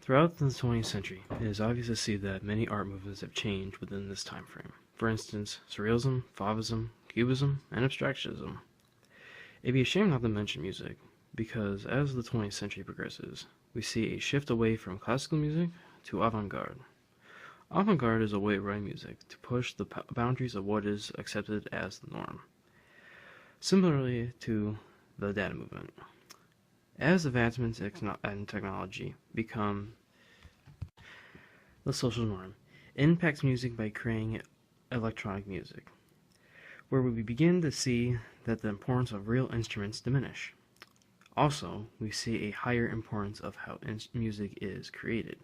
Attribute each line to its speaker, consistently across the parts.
Speaker 1: Throughout the 20th century, it is obvious to see that many art movements have changed within this time frame. For instance, Surrealism, Fauvism, Cubism, and Abstractionism. It'd be a shame not to mention music, because as the 20th century progresses, we see a shift away from classical music to avant-garde. Avant-garde is a way of writing music to push the boundaries of what is accepted as the norm. Similarly to the data movement. As advancements in technology become the social norm, it impacts music by creating electronic music, where we begin to see that the importance of real instruments diminish. Also, we see a higher importance of how music is created,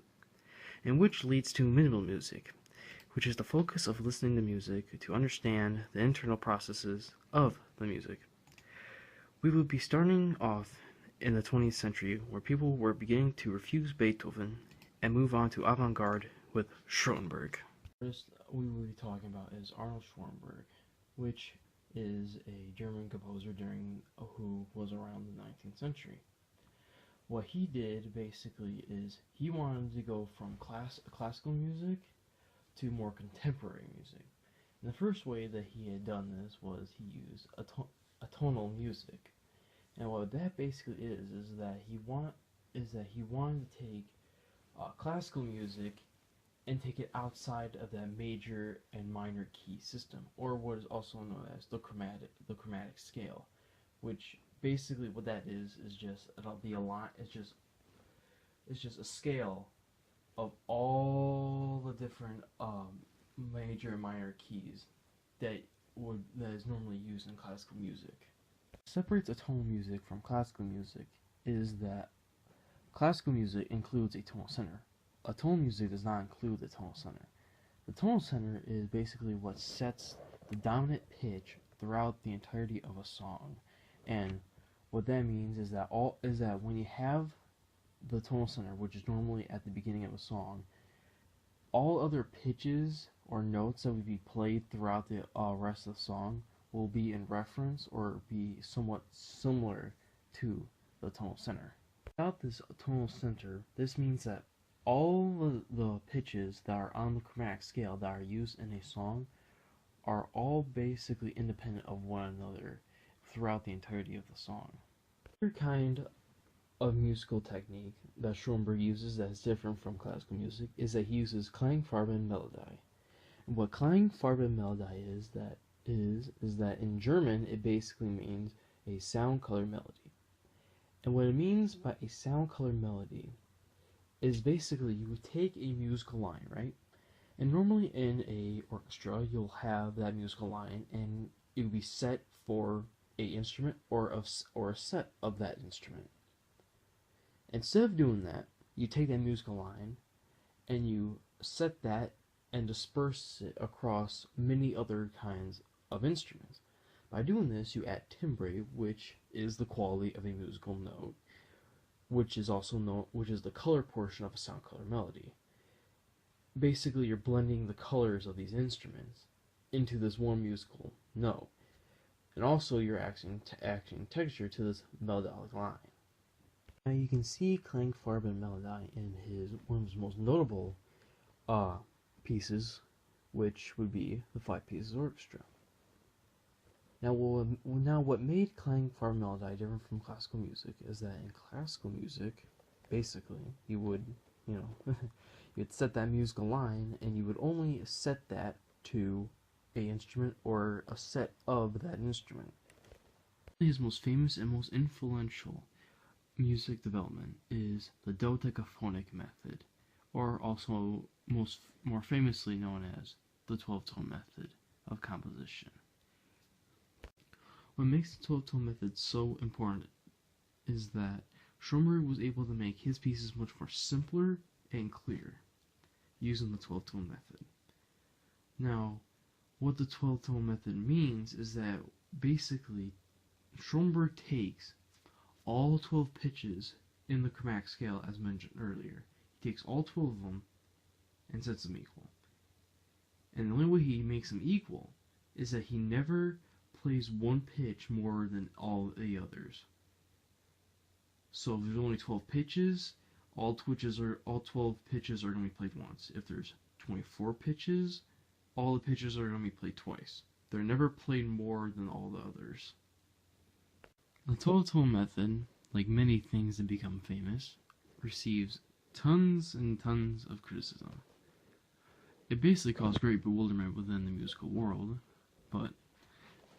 Speaker 1: and which leads to minimal music, which is the focus of listening to music to understand the internal processes of the music. We will be starting off in the 20th century, where people were beginning to refuse Beethoven and move on to avant-garde with Schoenberg. First, we will be talking about is Arnold Schoenberg, which is a German composer who was around the 19th century. What he did basically is he wanted to go from classical music to more contemporary music. And the first way that he had done this was he used tonal music. And what that basically is that he wanted to take classical music and take it outside of that major and minor key system, or what is also known as the chromatic scale, which basically what that is just it's just a scale of all the different major and minor keys that is normally used in classical music. Separates atonal music from classical music is that classical music includes a tonal center. Atonal music does not include the tonal center. The tonal center is basically what sets the dominant pitch throughout the entirety of a song. And what that means is that when you have the tonal center, which is normally at the beginning of a song, all other pitches or notes that would be played throughout the rest of the song will be in reference or be somewhat similar to the tonal center. Without this tonal center, this means that all the pitches that are on the chromatic scale that are used in a song are all basically independent of one another throughout the entirety of the song. Another kind of musical technique that Schoenberg uses that is different from classical music is that he uses Klangfarbenmelodie. And what Klangfarbenmelodie is that in German it basically means a sound color melody. And what it means by a sound color melody is basically you would take a musical line, right? And normally in a orchestra you'll have that musical line and it will be set for a instrument or a set of that instrument. Instead of doing that, you take that musical line and you set that and disperse it across many other kinds of instruments. By doing this, you add timbre, which is the quality of a musical note, which is the color portion of a sound color melody. Basically, you're blending the colors of these instruments into this one musical note, and also you're acting texture to this melodic line. Now you can see Klangfarbenmelodie in one of his most notable pieces, which would be the Five Pieces Orchestra. Now what made Klangfarbenmelodie different from classical music is that in classical music, basically, you would, you'd set that musical line, and you would only set that to a instrument or a set of that instrument. His most famous and most influential music development is the dodecaphonic method, or also more famously known as the 12-tone method of composition. What makes the 12-tone method so important is that Schoenberg was able to make his pieces much more simpler and clear using the 12-tone method. Now, what the 12-tone method means is that basically Schoenberg takes all 12 pitches in the chromatic scale as mentioned earlier. He takes all 12 of them and sets them equal. And the only way he makes them equal is that he never plays one pitch more than all the others. So if there's only 12 pitches, all 12 pitches are going to be played once. If there's 24 pitches, all the pitches are going to be played twice. They're never played more than all the others. The 12-tone method, like many things that become famous, receives tons and tons of criticism. It basically caused great bewilderment within the musical world, but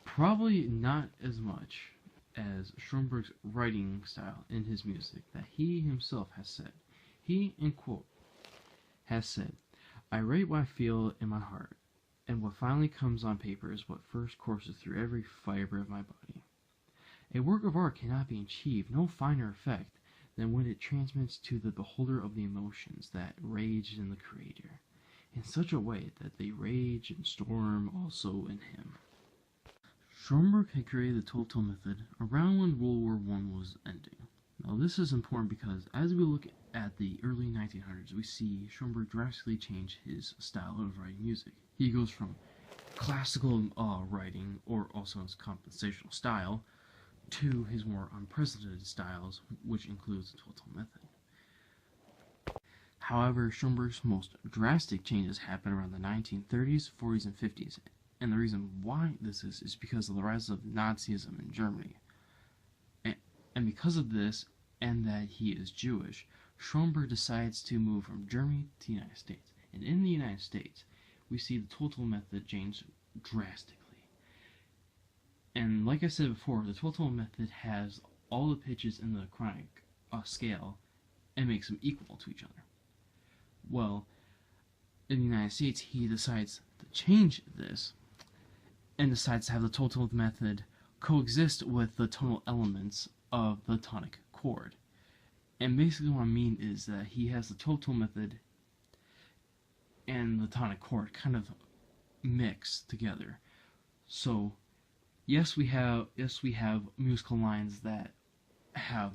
Speaker 1: probably not as much as Schoenberg's writing style in his music that he himself has said. He, in quote, has said, "I write what I feel in my heart, and what finally comes on paper is what first courses through every fiber of my body. A work of art cannot be achieved no finer effect than when it transmits to the beholder of the emotions that rage in the creator, in such a way that they rage and storm also in him." Schoenberg had created the 12-tone method around when World War I was ending. Now this is important because as we look at the early 1900s, we see Schoenberg drastically change his style of writing music. He goes from classical writing, or also his compositional style, to his more unprecedented styles, which includes the 12-tone method. However, Schoenberg's most drastic changes happen around the 1930s, 40s, and 50s, and the reason why this is because of the rise of Nazism in Germany. And because of this, and that he is Jewish, Schoenberg decides to move from Germany to the United States. And in the United States, we see the 12-tone method change drastically. And like I said before, the 12-tone method has all the pitches in the chronic scale and makes them equal to each other. Well, in the United States, he decides to change this and decides to have the 12-tone method coexist with the tonal elements of the tonic chord. And basically what I mean is that he has the 12-tone method and the tonic chord kind of mixed together. So yes, we have musical lines that have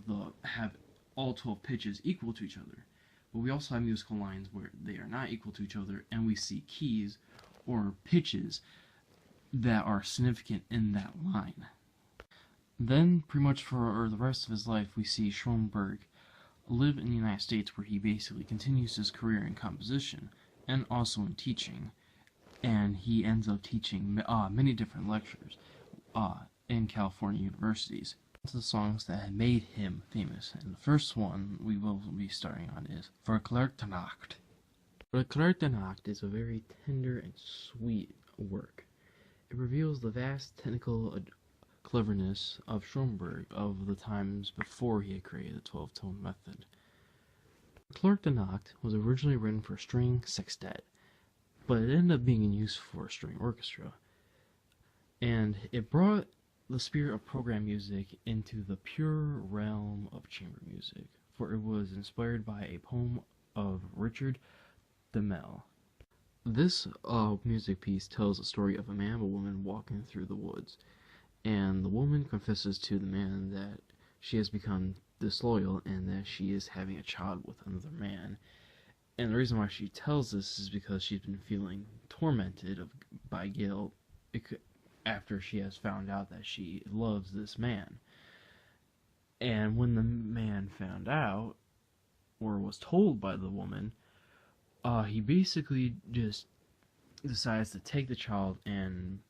Speaker 1: all 12 pitches equal to each other, but we also have musical lines where they are not equal to each other, and we see keys or pitches that are significant in that line. Then, pretty much for the rest of his life, we see Schoenberg live in the United States, where he basically continues his career in composition and also in teaching, and he ends up teaching many different lectures in California universities. The songs that had made him famous, and the first one we will be starting on is Verklärte Nacht. Verklärte Nacht is a very tender and sweet work. It reveals the vast technical cleverness of Schoenberg of the times before he had created the 12-tone method. Verklärte Nacht was originally written for a string sextet, but it ended up being in use for a string orchestra, and it brought the spirit of program music into the pure realm of chamber music, for it was inspired by a poem of Richard Demel. This music piece tells a story of a man and a woman walking through the woods, and the woman confesses to the man that she has become disloyal and that she is having a child with another man. And the reason why she tells this is because she's been feeling tormented by guilt after she has found out that she loves this man. And when the man found out, or was told by the woman, he basically just decides to take the child and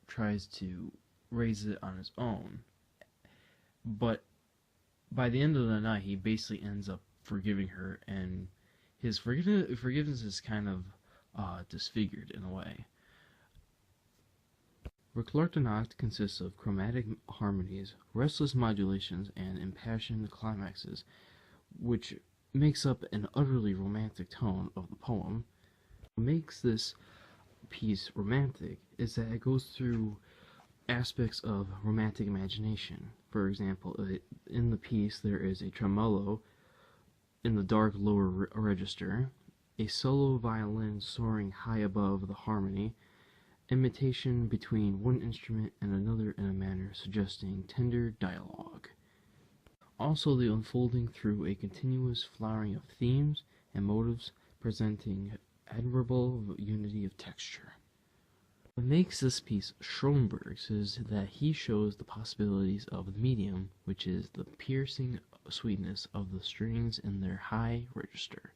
Speaker 1: tries to raise it on his own. But by the end of the night, he basically ends up forgiving her, and his forgiveness is kind of disfigured in a way. Verklärte Nacht consists of chromatic harmonies, restless modulations, and impassioned climaxes, which makes up an utterly romantic tone of the poem. What makes this piece romantic is that it goes through aspects of romantic imagination. For example, in the piece there is a tremolo in the dark lower register, a solo violin soaring high above the harmony, imitation between one instrument and another in a manner suggesting tender dialogue. Also, the unfolding through a continuous flowering of themes and motives presenting admirable unity of texture. What makes this piece Schoenberg's is that he shows the possibilities of the medium, which is the piercing sweetness of the strings in their high register,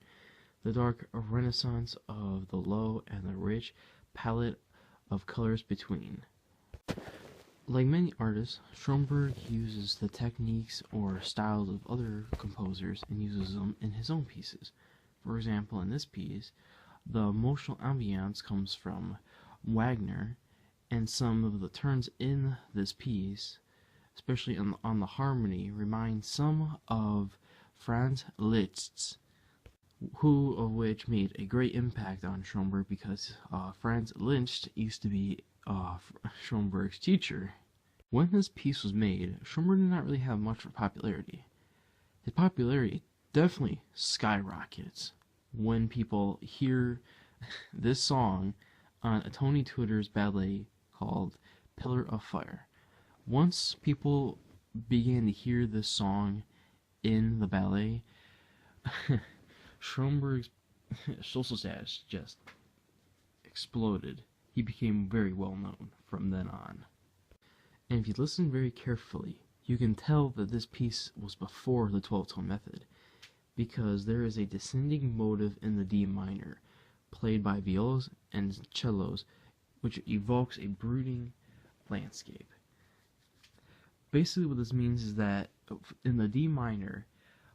Speaker 1: the dark renaissance of the low, and the rich palette of colors between. Like many artists, Schoenberg uses the techniques or styles of other composers and uses them in his own pieces. For example, in this piece, the emotional ambiance comes from Wagner, and some of the turns in this piece, especially on the harmony, remind some of Franz Liszt's, who of which made a great impact on Schoenberg because Franz Liszt used to be Schoenberg's teacher. When this piece was made, Schoenberg did not really have much for popularity. His popularity definitely skyrockets when people hear this song on a Tony Tudor's ballet called Pillar of Fire. Once people began to hear this song in the ballet, Schoenberg's social status just exploded. He became very well known from then on. And if you listen very carefully, you can tell that this piece was before the 12-tone method, because there is a descending motive in the D minor, played by violas and cellos, which evokes a brooding landscape. Basically what this means is that in the D minor,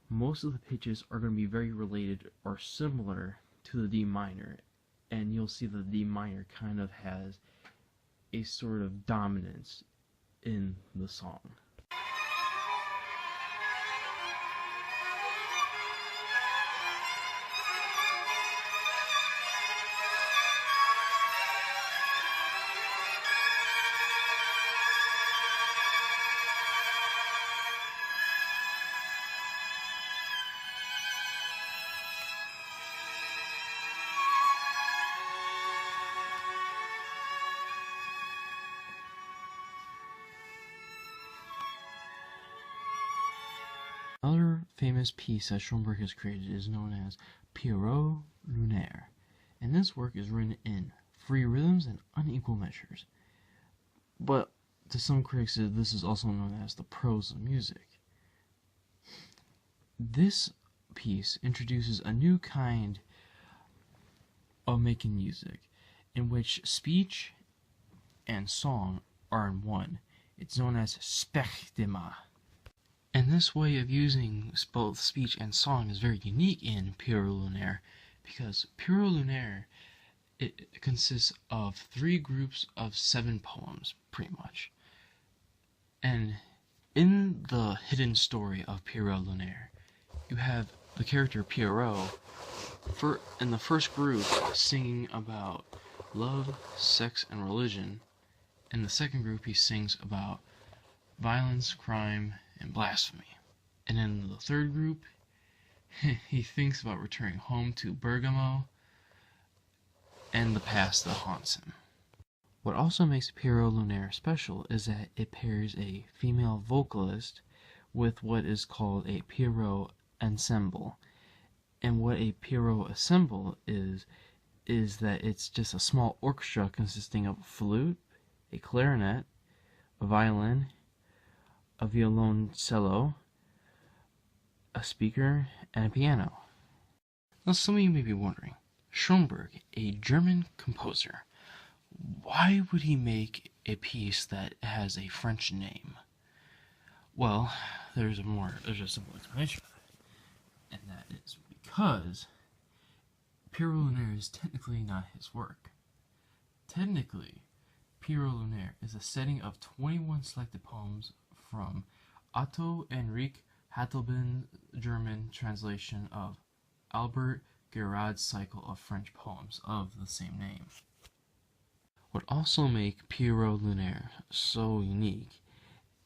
Speaker 1: most of the pitches are going to be very related or similar to the D minor, and you'll see that the D minor kind of has a sort of dominance in the song. Another famous piece that Schoenberg has created is known as Pierrot Lunaire, and this work is written in free rhythms and unequal measures. But to some critics, this is also known as the prose of music. This piece introduces a new kind of making music, in which speech and song are in one. It's known as Sprechthema. And this way of using both speech and song is very unique in Pierrot Lunaire, because Pierrot Lunaire, it consists of 3 groups of 7 poems, pretty much. And in the hidden story of Pierrot Lunaire, you have the character Pierrot in the first group singing about love, sex, and religion. In the second group, he sings about violence, crime, and blasphemy. And in the third group, he thinks about returning home to Bergamo and the past that haunts him. What also makes Pierrot Lunaire special is that it pairs a female vocalist with what is called a Pierrot ensemble. And what a Pierrot ensemble is that it's just a small orchestra consisting of a flute, a clarinet, a violin, a violoncello, a speaker, and a piano. Now some of you may be wondering, Schoenberg, a German composer, why would he make a piece that has a French name? Well, there's a simple explanation for that, and that is because Pierrot Lunaire is technically not his work. Technically, Pierrot Lunaire is a setting of 21 selected poems from Otto Henrik Hattelben's German translation of Albert Gerard's cycle of French poems of the same name. What also makes Pierrot Lunaire so unique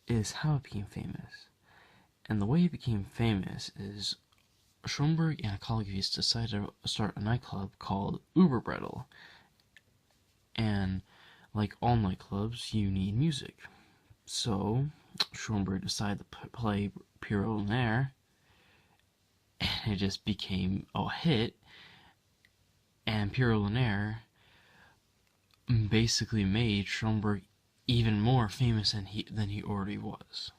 Speaker 1: is how it became famous. And the way it became famous is Schoenberg and a colleague of his decided to start a nightclub called Uberbrettel. And like all nightclubs, you need music. So Schoenberg decided to play Pierrot Lunaire, and it just became a hit. And Pierrot Lunaire basically made Schoenberg even more famous than he already was.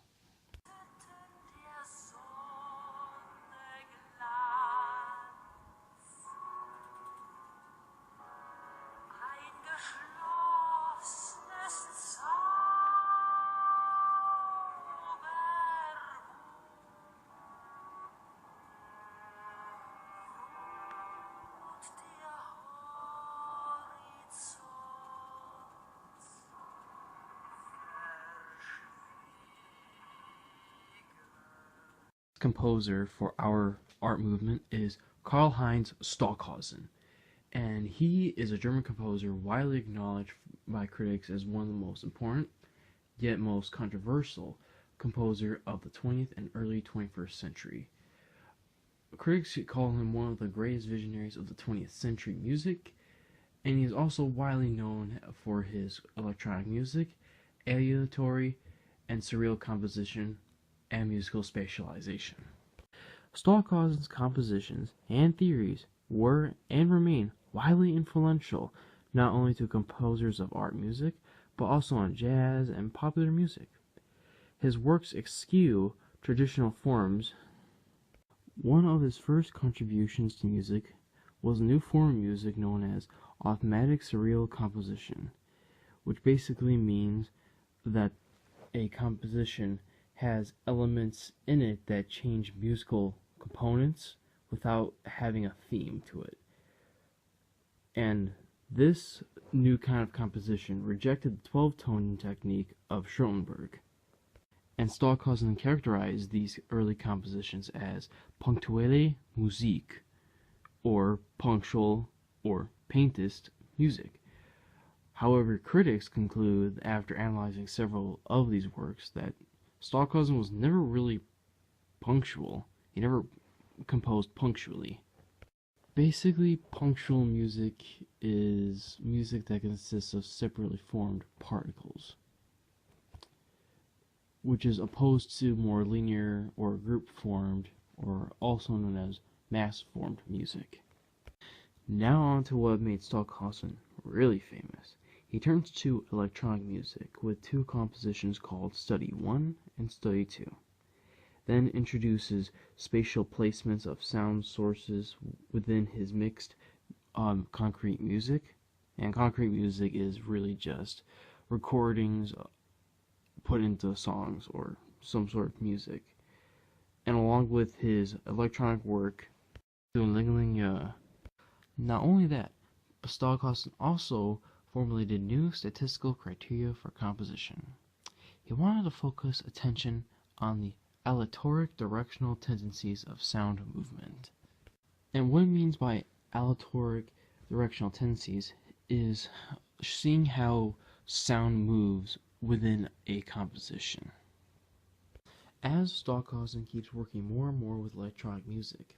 Speaker 1: composer for our art movement is Karl-Heinz Stockhausen, and he is a German composer widely acknowledged by critics as one of the most important, yet most controversial, composer of the 20th and early 21st century. Critics call him one of the greatest visionaries of the 20th century music, and he is also widely known for his electronic music, aleatory and surreal composition, and musical spatialization. Stockhausen's compositions and theories were and remain widely influential not only to composers of art music, but also on jazz and popular music. His works eschew traditional forms. One of his first contributions to music was a new form of music known as automatic surreal composition, which basically means that a composition has elements in it that change musical components without having a theme to it. And this new kind of composition rejected the 12-tone technique of Schoenberg. And Stockhausen characterized these early compositions as punctuelle Musik, or punctual or paintist music. However, critics conclude, after analyzing several of these works, that Stockhausen was never really punctual. He never composed punctually. Basically, punctual music is music that consists of separately formed particles, which is opposed to more linear or group-formed, or also known as mass-formed music. Now on to what made Stockhausen really famous. He turns to electronic music with two compositions called Study 1 and Study 2. Then introduces spatial placements of sound sources within his mixed concrete music. And concrete music is really just recordings put into songs or some sort of music. And along with his electronic work, not only that, but Stockhausen also formulated new statistical criteria for composition. He wanted to focus attention on the aleatoric directional tendencies of sound movement. And what it means by aleatoric directional tendencies is seeing how sound moves within a composition. As Stockhausen keeps working more and more with electronic music,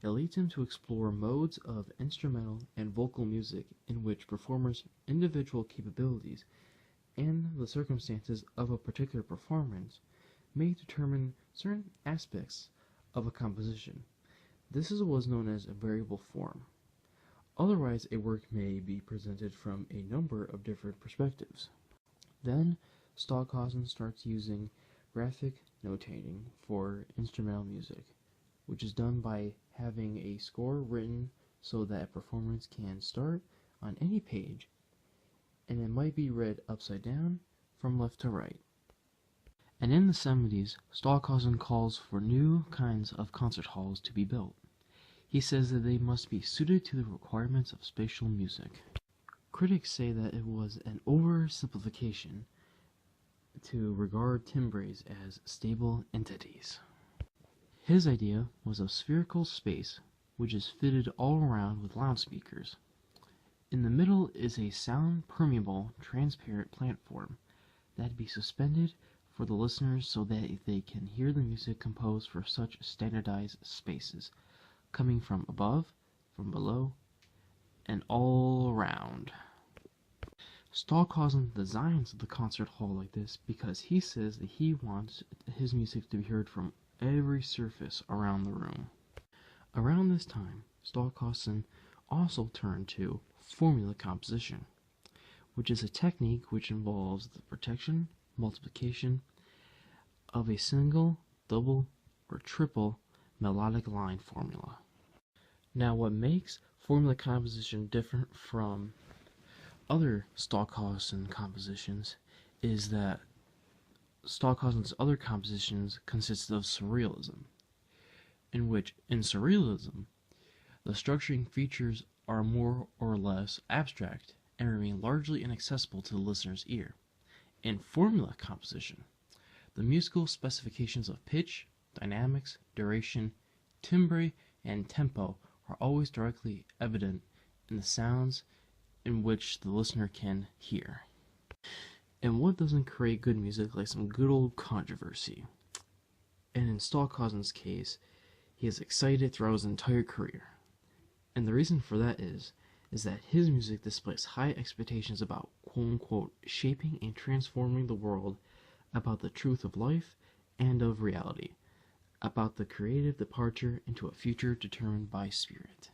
Speaker 1: it leads him to explore modes of instrumental and vocal music in which performers' individual capabilities and the circumstances of a particular performance may determine certain aspects of a composition. This is what is known as a variable form. Otherwise, a work may be presented from a number of different perspectives. Then, Stockhausen starts using graphic notating for instrumental music, which is done by having a score written so that a performance can start on any page, and it might be read upside down from left to right. And in the 70s, Stockhausen calls for new kinds of concert halls to be built. He says that they must be suited to the requirements of spatial music. Critics say that it was an oversimplification to regard timbres as stable entities. His idea was of spherical space, which is fitted all around with loudspeakers. In the middle is a sound-permeable, transparent platform that be suspended for the listeners so that they can hear the music composed for such standardized spaces, coming from above, from below, and all around. Stockhausen designs the concert hall like this because he says that he wants his music to be heard from every surface around the room. Around this time, Stockhausen also turned to formula composition, which is a technique which involves the protection, multiplication of a single, double, or triple melodic line formula. Now, what makes formula composition different from other Stockhausen compositions is that Stockhausen's other compositions consisted of surrealism, in which, in surrealism, the structuring features are more or less abstract and remain largely inaccessible to the listener's ear. In formula composition, the musical specifications of pitch, dynamics, duration, timbre, and tempo are always directly evident in the sounds in which the listener can hear. And what doesn't create good music like some good old controversy? And in Stockhausen's case, he is excited throughout his entire career. And the reason for that is that his music displays high expectations about quote-unquote shaping and transforming the world, about the truth of life and of reality, about the creative departure into a future determined by spirit.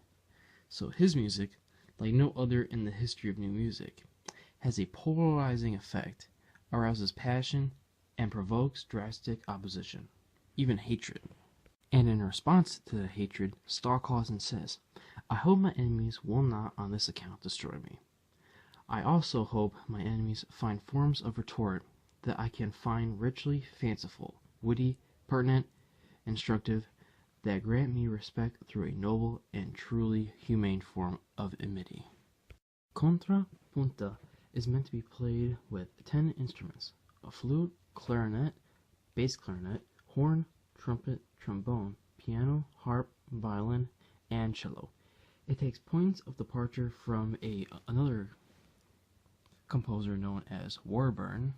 Speaker 1: So his music, like no other in the history of new music, has a polarizing effect, arouses passion, and provokes drastic opposition, even hatred. And in response to the hatred, Stockhausen says, "I hope my enemies will not on this account destroy me. I also hope my enemies find forms of retort that I can find richly fanciful, witty, pertinent, instructive, that grant me respect through a noble and truly humane form of amity." Contrapunta is meant to be played with 10 instruments: a flute, clarinet, bass clarinet, horn, trumpet, trombone, piano, harp, violin, and cello. It takes points of departure from another composer known as Warburn.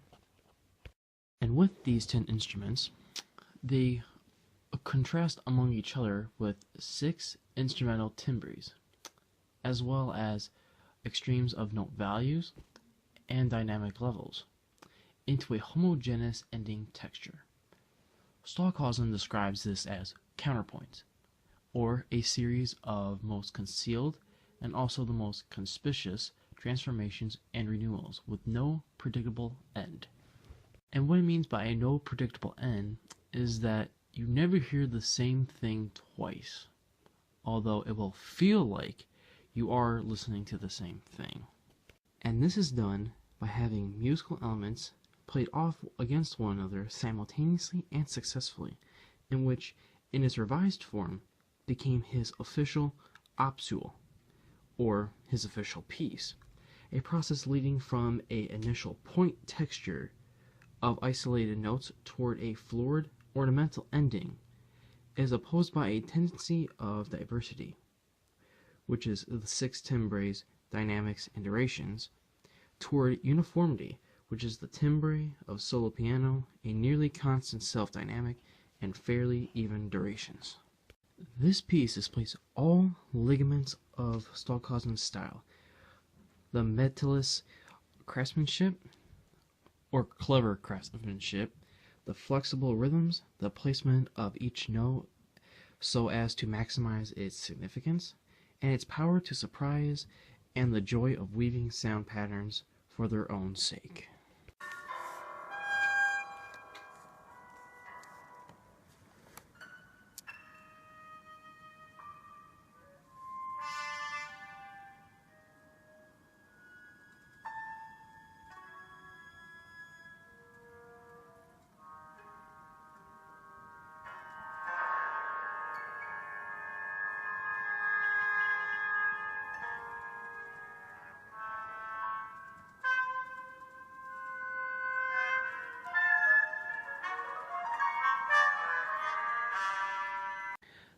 Speaker 1: And with these 10 instruments, they contrast among each other with 6 instrumental timbres, as well as extremes of note values and dynamic levels, into a homogeneous ending texture. Stockhausen describes this as counterpoint, or a series of most concealed and also the most conspicuous transformations and renewals with no predictable end. And what it means by a no predictable end is that you never hear the same thing twice, although it will feel like you are listening to the same thing. And this is done by having musical elements played off against one another simultaneously and successfully, in which, in its revised form, became his official opus, or his official piece, a process leading from an initial point texture of isolated notes toward a florid, ornamental ending, is opposed by a tendency of diversity, which is the 6 timbres, dynamics, and durations, toward uniformity, which is the timbre of solo piano, a nearly constant self-dynamic, and fairly even durations. This piece displays all ligaments of Stockhausen's style: the meticulous craftsmanship, or clever craftsmanship, the flexible rhythms, the placement of each note so as to maximize its significance, and its power to surprise, and the joy of weaving sound patterns for their own sake.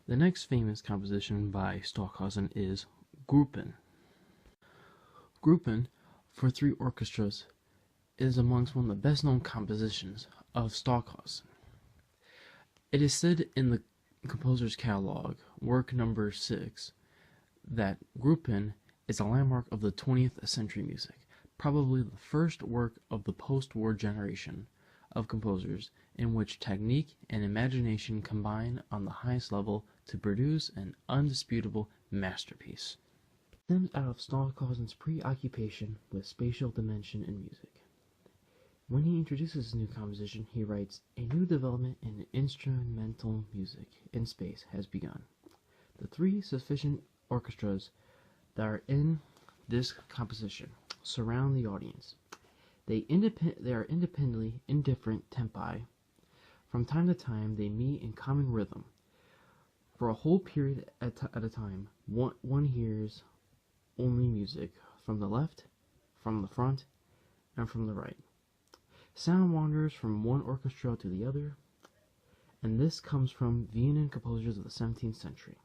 Speaker 1: The next famous composition by Stockhausen is Gruppen. Gruppen, for 3 orchestras, is amongst one of the best-known compositions of Stockhausen. It is said in the composer's catalog, work number 6, that Gruppen is a landmark of the 20th century music, probably the first work of the post-war generation of composers in which technique and imagination combine on the highest level to produce an undisputable masterpiece. It stems out of Stockhausen's preoccupation with spatial dimension in music. When he introduces his new composition, he writes, "A new development in instrumental music in space has begun. The 3 sufficient orchestras that are in this composition surround the audience. They are independently in different tempi. From time to time, they meet in common rhythm. For a whole period at a time, one hears only music from the left, from the front, and from the right. Sound wanders from one orchestra to the other, and this comes from Vienna composers of the 17th century.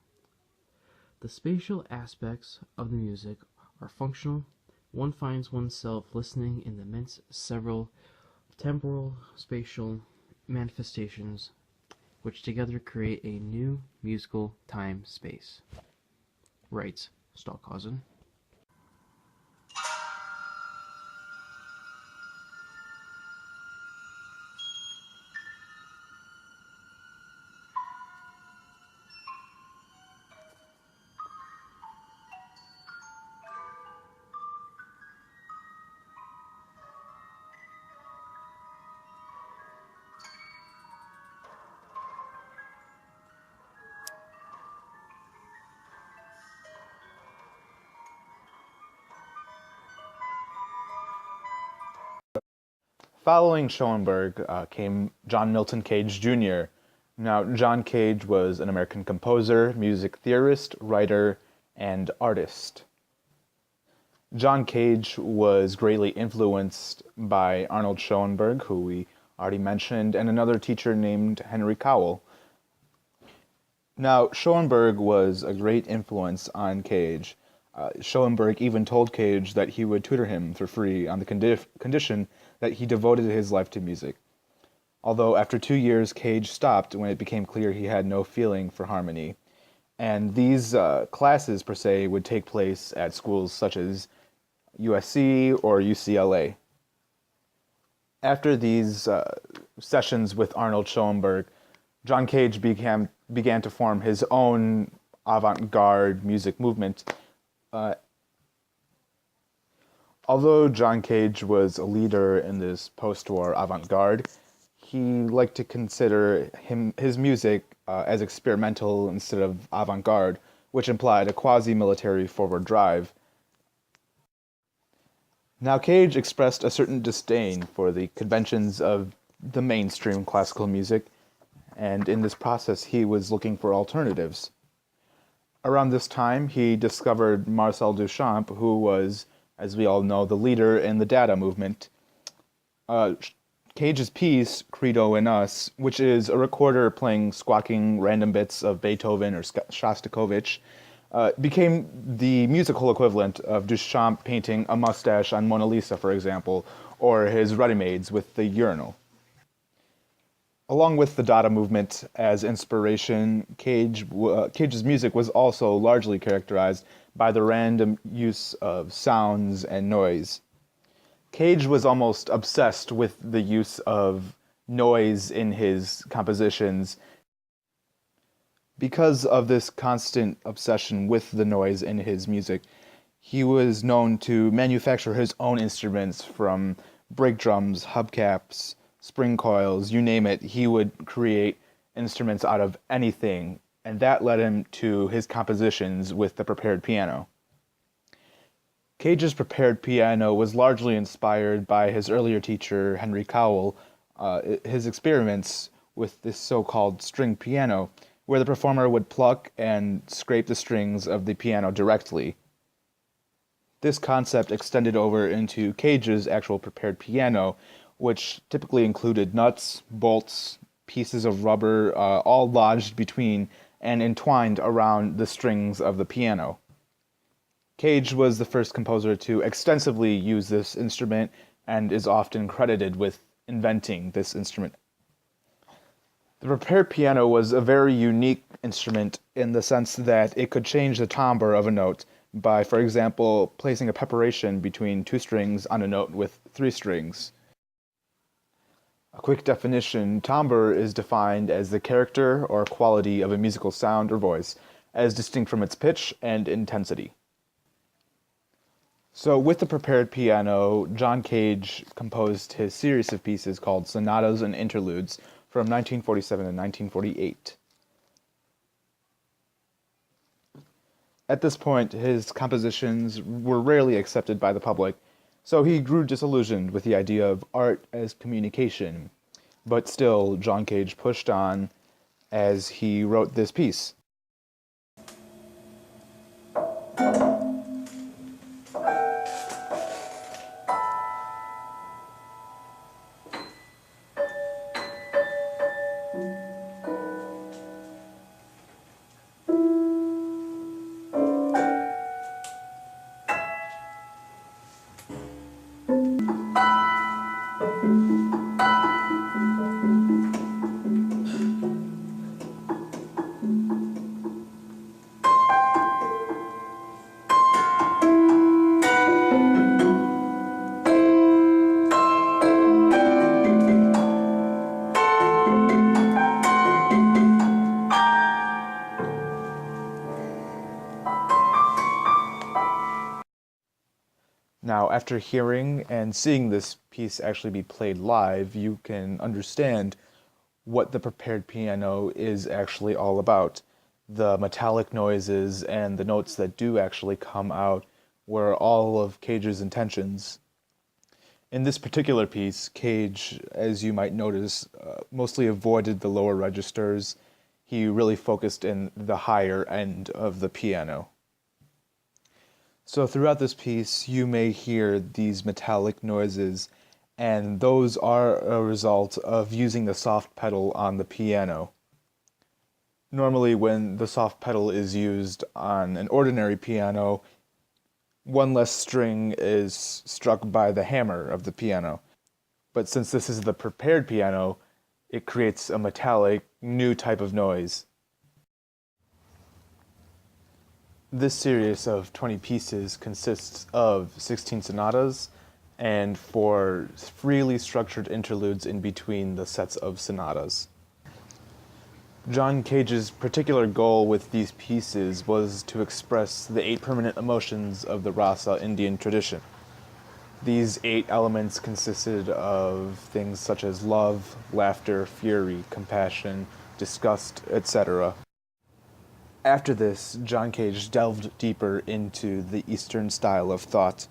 Speaker 1: The spatial aspects of the music are functional. One finds oneself listening in the midst of several temporal, spatial manifestations which together create a new musical time-space, writes Stockhausen.
Speaker 2: Following Schoenberg came John Milton Cage Jr. Now, John Cage was an American composer, music theorist, writer, and artist. John Cage was greatly influenced by Arnold Schoenberg, who we already mentioned, and another teacher named Henry Cowell. Now, Schoenberg was a great influence on Cage. Schoenberg even told Cage that he would tutor him for free on the condition that he devoted his life to music. Although after 2 years, Cage stopped when it became clear he had no feeling for harmony. And these classes, per se, would take place at schools such as USC or UCLA. After these sessions with Arnold Schoenberg, John Cage began to form his own avant-garde music movement. Although John Cage was a leader in this post-war avant-garde, he liked to consider his music as experimental instead of avant-garde, which implied a quasi-military forward drive. Now, Cage expressed a certain disdain for the conventions of the mainstream classical music, and in this process he was looking for alternatives. Around this time, he discovered Marcel Duchamp, who was, as we all know, the leader in the Dada movement. Cage's piece, Credo in Us, which is a recorder playing squawking random bits of Beethoven or Shostakovich, became the musical equivalent of Duchamp painting a mustache on Mona Lisa, for example, or his ready-mades with the urinal. Along with the Dada movement as inspiration, Cage's music was also largely characterized by the random use of sounds and noise. Cage was almost obsessed with the use of noise in his compositions. Because of this constant obsession with the noise in his music, he was known to manufacture his own instruments from brake drums, hubcaps, spring coils, you name it. He would create instruments out of anything, and that led him to his compositions with the prepared piano. Cage's prepared piano was largely inspired by his earlier teacher, Henry Cowell, his experiments with this so-called string piano, where the performer would pluck and scrape the strings of the piano directly. This concept extended over into Cage's actual prepared piano, which typically included nuts, bolts, pieces of rubber, all lodged between and entwined around the strings of the piano. Cage was the first composer to extensively use this instrument and is often credited with inventing this instrument. The prepared piano was a very unique instrument in the sense that it could change the timbre of a note by, for example, placing a preparation between 2 strings on a note with 3 strings. A quick definition: timbre is defined as the character or quality of a musical sound or voice, as distinct from its pitch and intensity. So with the prepared piano, John Cage composed his series of pieces called Sonatas and Interludes from 1947 to 1948. At this point, his compositions were rarely accepted by the public, so he grew disillusioned with the idea of art as communication. But still, John Cage pushed on as he wrote this piece. Now, after hearing and seeing this piece actually be played live, you can understand what the prepared piano is actually all about. The metallic noises and the notes that do actually come out were all of Cage's intentions. In this particular piece, Cage, as you might notice, mostly avoided the lower registers. He really focused in the higher end of the piano. So throughout this piece, you may hear these metallic noises, and those are a result of using the soft pedal on the piano. Normally, when the soft pedal is used on an ordinary piano, one less string is struck by the hammer of the piano. But since this is the prepared piano, it creates a metallic, new type of noise. This series of 20 pieces consists of 16 sonatas and 4 freely structured interludes in between the sets of sonatas. John Cage's particular goal with these pieces was to express the 8 permanent emotions of the Rasa Indian tradition. These 8 elements consisted of things such as love, laughter, fury, compassion, disgust, etc. After this, John Cage delved deeper into the Eastern style of thought.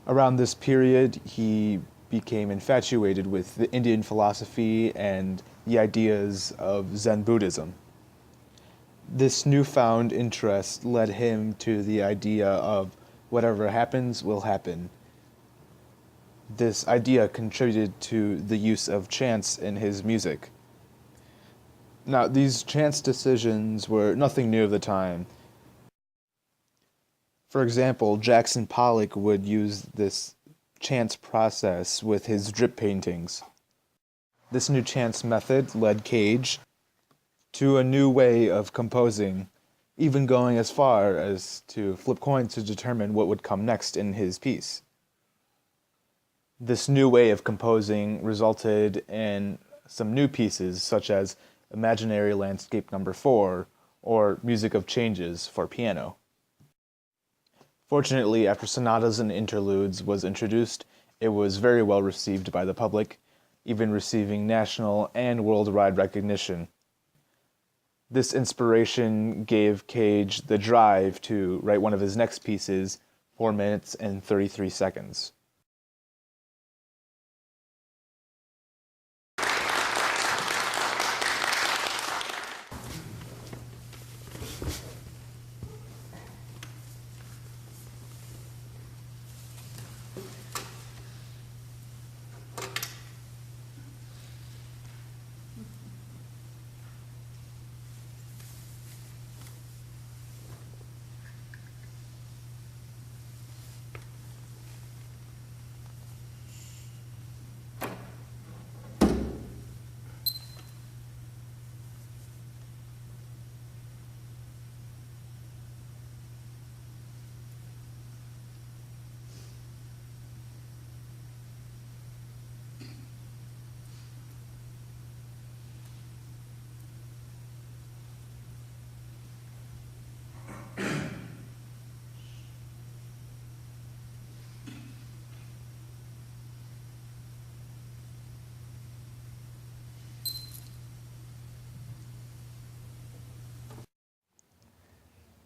Speaker 2: Around this period, he became infatuated with the Indian philosophy and the ideas of Zen Buddhism. This newfound interest led him to the idea of whatever happens will happen. This idea contributed to the use of chants in his music. Now, these chants decisions were nothing new of the time. For example, Jackson Pollock would use this chants process with his drip paintings. This new chants method led Cage to a new way of composing, even going as far as to flip coins to determine what would come next in his piece. This new way of composing resulted in some new pieces such as Imaginary Landscape No. 4 or Music of Changes for piano. Fortunately, after sonatas and interludes was introduced, it was very well received by the public, even receiving national and worldwide recognition. This inspiration gave Cage the drive to write one of his next pieces, 4 minutes and 33 seconds.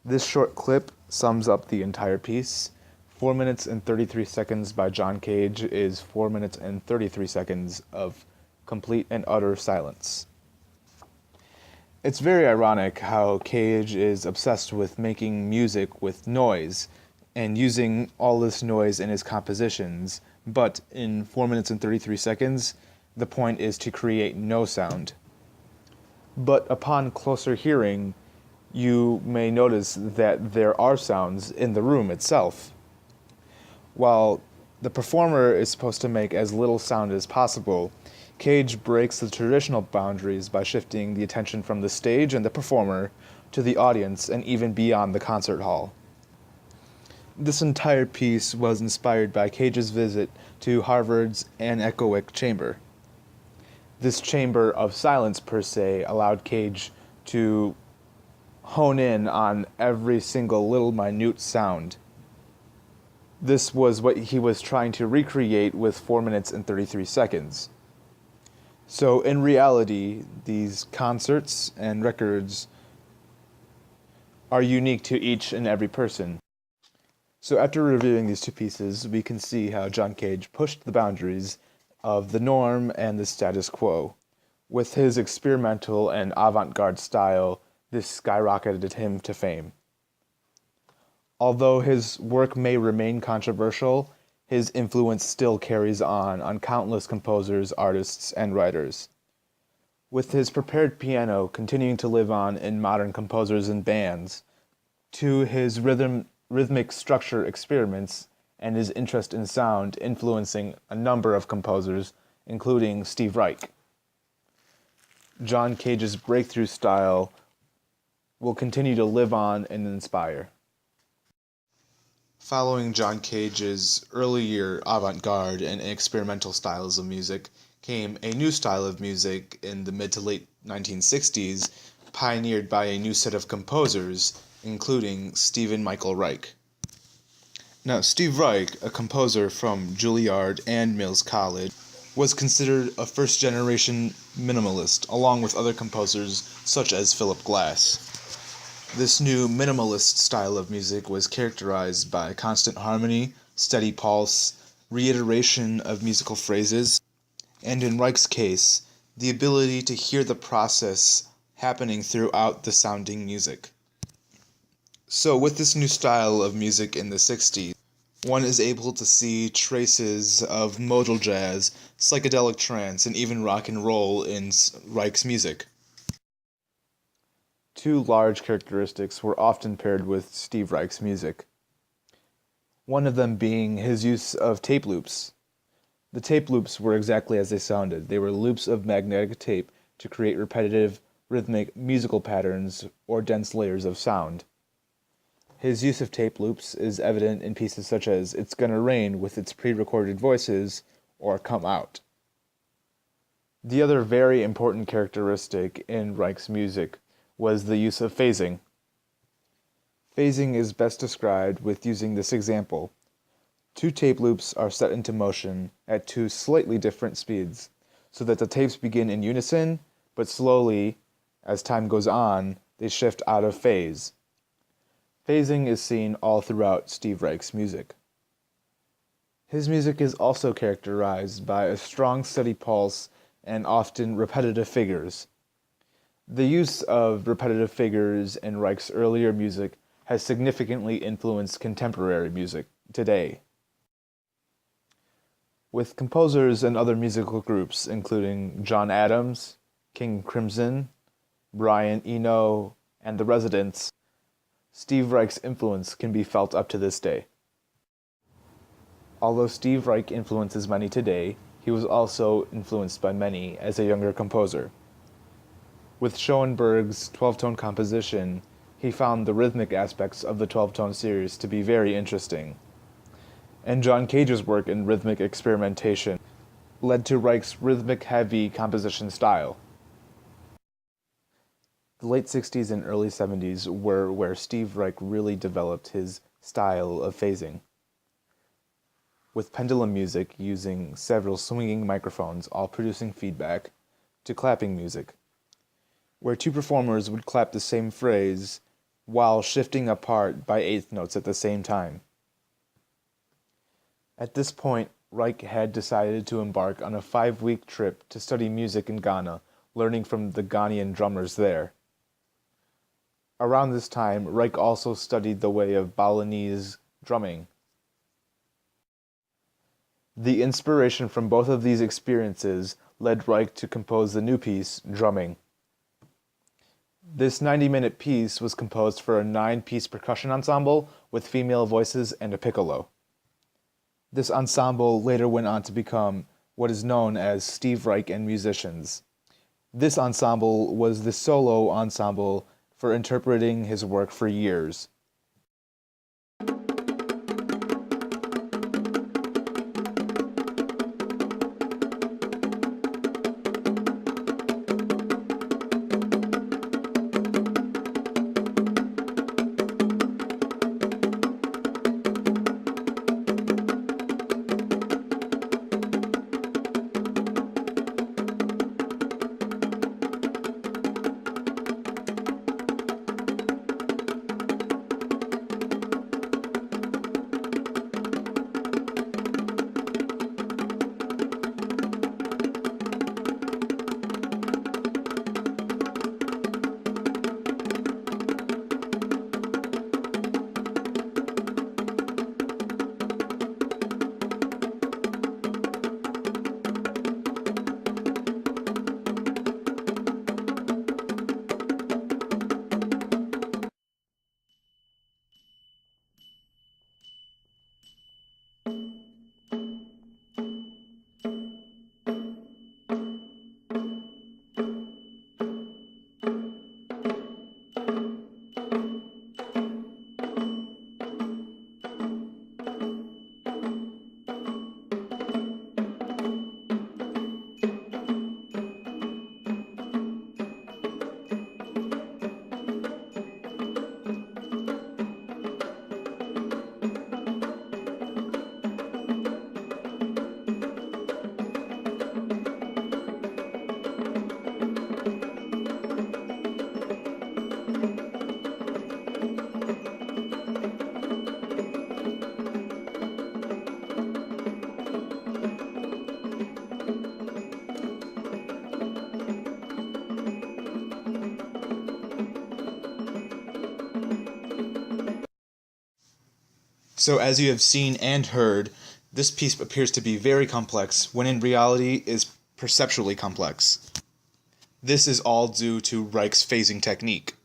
Speaker 2: This short clip sums up the entire piece. 4 minutes and 33 seconds by John Cage is 4 minutes and 33 seconds of complete and utter silence. It's very ironic how Cage is obsessed with making music with noise and using all this noise in his compositions, but in 4 minutes and 33 seconds, the point is to create no sound. But upon closer hearing, you may notice that there are sounds in the room itself. While the performer is supposed to make as little sound as possible, Cage breaks the traditional boundaries by shifting the attention from the stage and the performer to the audience and even beyond the concert hall. This entire piece was inspired by Cage's visit to Harvard's anechoic chamber. This chamber of silence, per se, allowed Cage to hone in on every single little minute sound. This was what he was trying to recreate with 4 minutes and 33 seconds. So in reality, these concerts and records are unique to each and every person. So after reviewing these two pieces, we can see how John Cage pushed the boundaries of the norm and the status quo. With his experimental and avant-garde style, this skyrocketed him to fame. Although his work may remain controversial, his influence still carries on countless composers, artists, and writers. With his prepared piano continuing to live on in modern composers and bands, to his rhythmic structure experiments and his interest in sound influencing a number of composers, including Steve Reich. John Cage's breakthrough style will continue to live on and inspire. Following John Cage's earlier avant-garde and experimental styles of music came a new style of music in the mid to late 1960s, pioneered by a new set of composers, including Stephen Michael Reich. Now, Steve Reich, a composer from Juilliard and Mills College, was considered a first-generation minimalist, along with other composers such as Philip Glass. This new minimalist style of music was characterized by constant harmony, steady pulse, reiteration of musical phrases, and in Reich's case, the ability to hear the process happening throughout the sounding music. So with this new style of music in the 60s, one is able to see traces of modal jazz, psychedelic trance, and even rock and roll in Reich's music. Two large characteristics were often paired with Steve Reich's music. One of them being his use of tape loops. The tape loops were exactly as they sounded. They were loops of magnetic tape to create repetitive, rhythmic musical patterns or dense layers of sound. His use of tape loops is evident in pieces such as It's Gonna Rain with its pre-recorded voices or Come Out. The other very important characteristic in Reich's music was the use of phasing. Phasing is best described with using this example. Two tape loops are set into motion at two slightly different speeds, so that the tapes begin in unison, but slowly, as time goes on, they shift out of phase. Phasing is seen all throughout Steve Reich's music. His music is also characterized by a strong, steady pulse and often repetitive figures. The use of repetitive figures in Reich's earlier music has significantly influenced contemporary music today. With composers and other musical groups, including John Adams, King Crimson, Brian Eno, and The Residents, Steve Reich's influence can be felt up to this day. Although Steve Reich influences many today, he was also influenced by many as a younger composer. With Schoenberg's 12-tone composition, he found the rhythmic aspects of the 12-tone series to be very interesting. And John Cage's work in rhythmic experimentation led to Reich's rhythmic-heavy composition style. The late 60s and early 70s were where Steve Reich really developed his style of phasing, with pendulum music using several swinging microphones all producing feedback, to clapping music, where two performers would clap the same phrase while shifting apart by eighth notes at the same time. At this point, Reich had decided to embark on a 5-week trip to study music in Ghana, learning from the Ghanaian drummers there. Around this time, Reich also studied the way of Balinese drumming. The inspiration from both of these experiences led Reich to compose the new piece, Drumming. This 90-minute piece was composed for a 9-piece percussion ensemble with female voices and a piccolo. This ensemble later went on to become what is known as Steve Reich and Musicians. This ensemble was the solo ensemble for interpreting his work for years. So as you have seen and heard, this piece appears to be very complex, when in reality is perceptually complex. This is all due to Reich's phasing technique.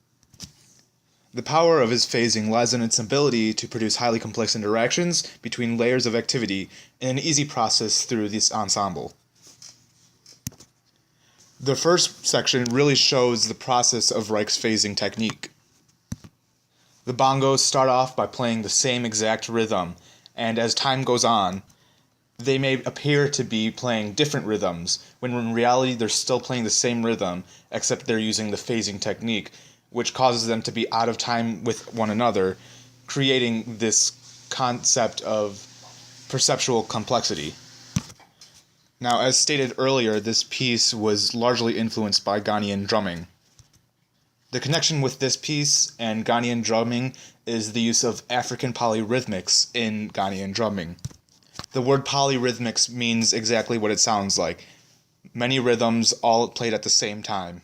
Speaker 2: The power of his phasing lies in its ability to produce highly complex interactions between layers of activity in an easy process through this ensemble. The first section really shows the process of Reich's phasing technique. The bongos start off by playing the same exact rhythm, and as time goes on, they may appear to be playing different rhythms, when in reality they're still playing the same rhythm, except they're using the phasing technique, which causes them to be out of time with one another, creating this concept of perceptual complexity. Now, as stated earlier, this piece was largely influenced by Ghanaian drumming. The connection with this piece and Ghanaian drumming is the use of African polyrhythmics in Ghanaian drumming. The word polyrhythmics means exactly what it sounds like. Many rhythms all played at the same time.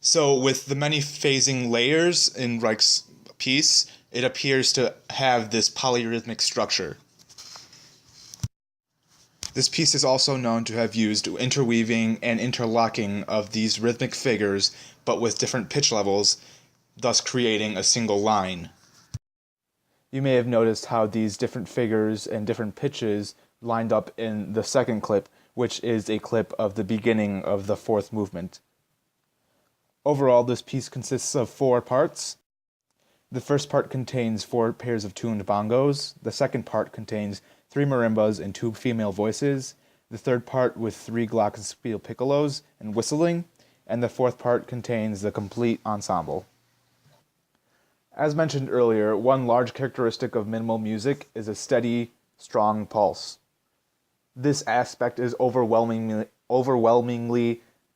Speaker 2: So with the many phasing layers in Reich's piece, it appears to have this polyrhythmic structure. This piece is also known to have used interweaving and interlocking of these rhythmic figures, but with different pitch levels, thus creating a single line. You may have noticed how these different figures and different pitches lined up in the second clip, which is a clip of the beginning of the fourth movement. Overall, this piece consists of 4 parts. The first part contains 4 pairs of tuned bongos. The second part contains 3 marimbas and 2 female voices. The third part with 3 glockenspiel piccolos and whistling. And the fourth part contains the complete ensemble. As mentioned earlier, one large characteristic of minimal music is a steady, strong pulse. This aspect is overwhelmingly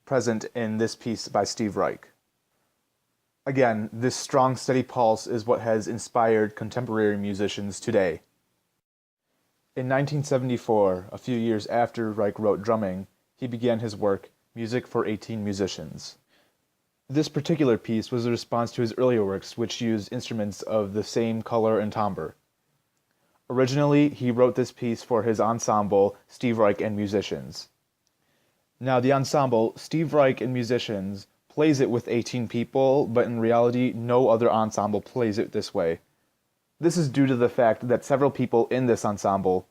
Speaker 2: present in this piece by Steve Reich. Again, this strong, steady pulse is what has inspired contemporary musicians today. In 1974, a few years after Reich wrote Drumming, he began his work, Music for 18 Musicians. This particular piece was a response to his earlier works, which used instruments of the same color and timbre. Originally, he wrote this piece for his ensemble, Steve Reich and Musicians. Now, the ensemble, Steve Reich and Musicians, plays it with 18 people, but in reality, no other ensemble plays it this way. This is due to the fact that several people in this ensemble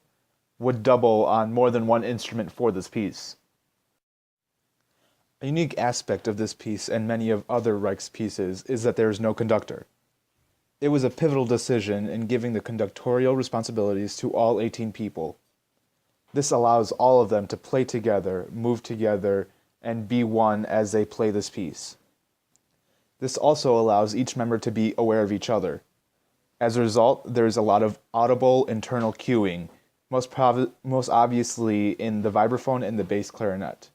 Speaker 2: would double on more than one instrument for this piece. A unique aspect of this piece and many of other Reich's pieces is that there is no conductor. It was a pivotal decision in giving the conductorial responsibilities to all 18 people. This allows all of them to play together, move together, and be one as they play this piece. This also allows each member to be aware of each other. As a result, there is a lot of audible internal cueing, most obviously in the vibraphone and the bass clarinet.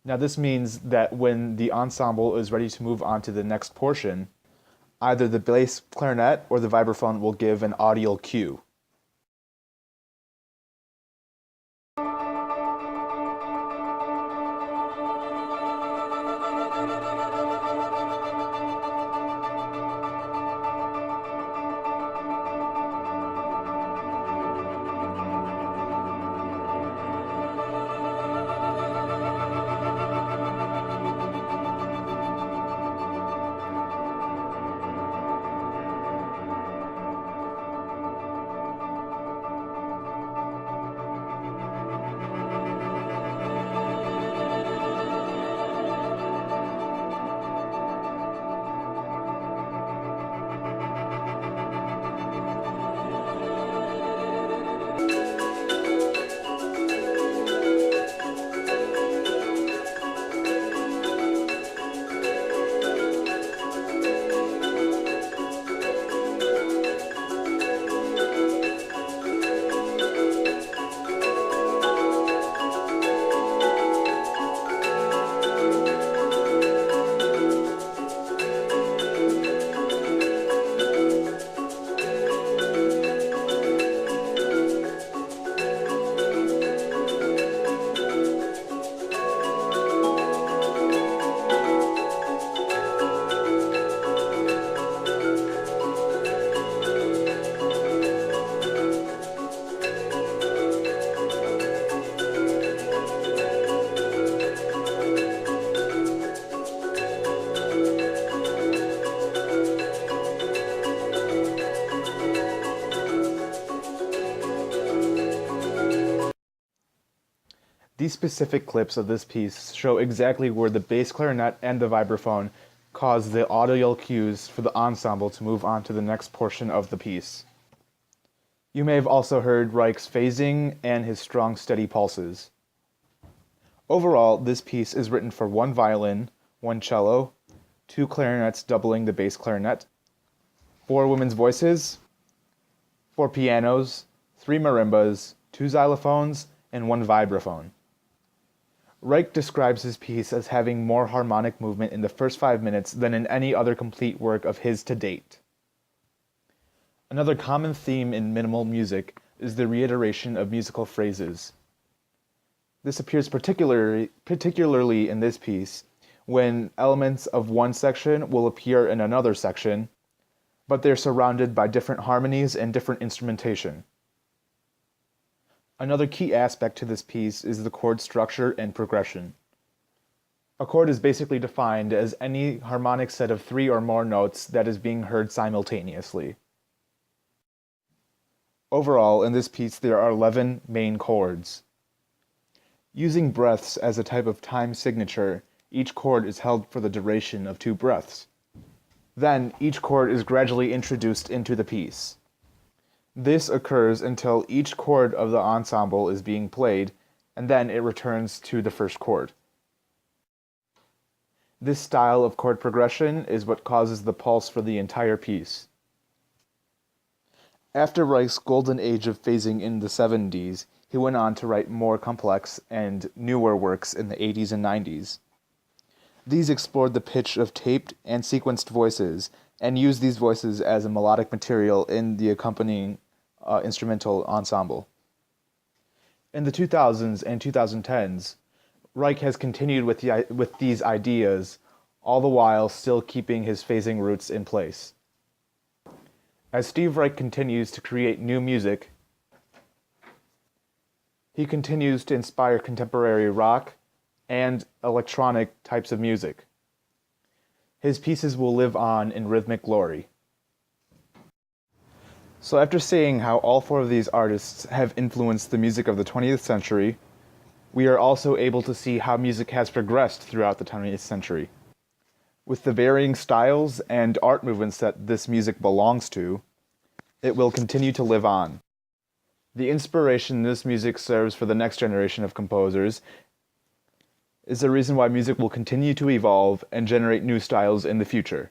Speaker 2: Now this means that when the ensemble is ready to move on to the next portion, either the bass clarinet or the vibraphone will give an audial cue. These specific clips of this piece show exactly where the bass clarinet and the vibraphone cause the audio cues for the ensemble to move on to the next portion of the piece. You may have also heard Reich's phasing and his strong, steady pulses. Overall, this piece is written for 1 violin, 1 cello, 2 clarinets doubling the bass clarinet, 4 women's voices, 4 pianos, 3 marimbas, 2 xylophones, and 1 vibraphone. Reich describes his piece as having more harmonic movement in the first 5 minutes than in any other complete work of his to date. Another common theme in minimal music is the reiteration of musical phrases. This appears particularly in this piece, when elements of one section will appear in another section, but they're surrounded by different harmonies and different instrumentation. Another key aspect to this piece is the chord structure and progression. A chord is basically defined as any harmonic set of 3 or more notes that is being heard simultaneously. Overall, in this piece there are 11 main chords. Using breaths as a type of time signature, each chord is held for the duration of 2 breaths. Then, each chord is gradually introduced into the piece. This occurs until each chord of the ensemble is being played, and then it returns to the first chord. This style of chord progression is what causes the pulse for the entire piece. After Reich's golden age of phasing in the 70s, he went on to write more complex and newer works in the 80s and 90s. These explored the pitch of taped and sequenced voices and used these voices as a melodic material in the accompanying instrumental ensemble. In the 2000s and 2010s, Reich has continued with these ideas, all the while still keeping his phasing roots in place. As Steve Reich continues to create new music, he continues to inspire contemporary rock and electronic types of music. His pieces will live on in rhythmic glory. So after seeing how all 4 of these artists have influenced the music of the 20th century, we are also able to see how music has progressed throughout the 20th century. With the varying styles and art movements that this music belongs to, it will continue to live on. The inspiration this music serves for the next generation of composers is the reason why music will continue to evolve and generate new styles in the future.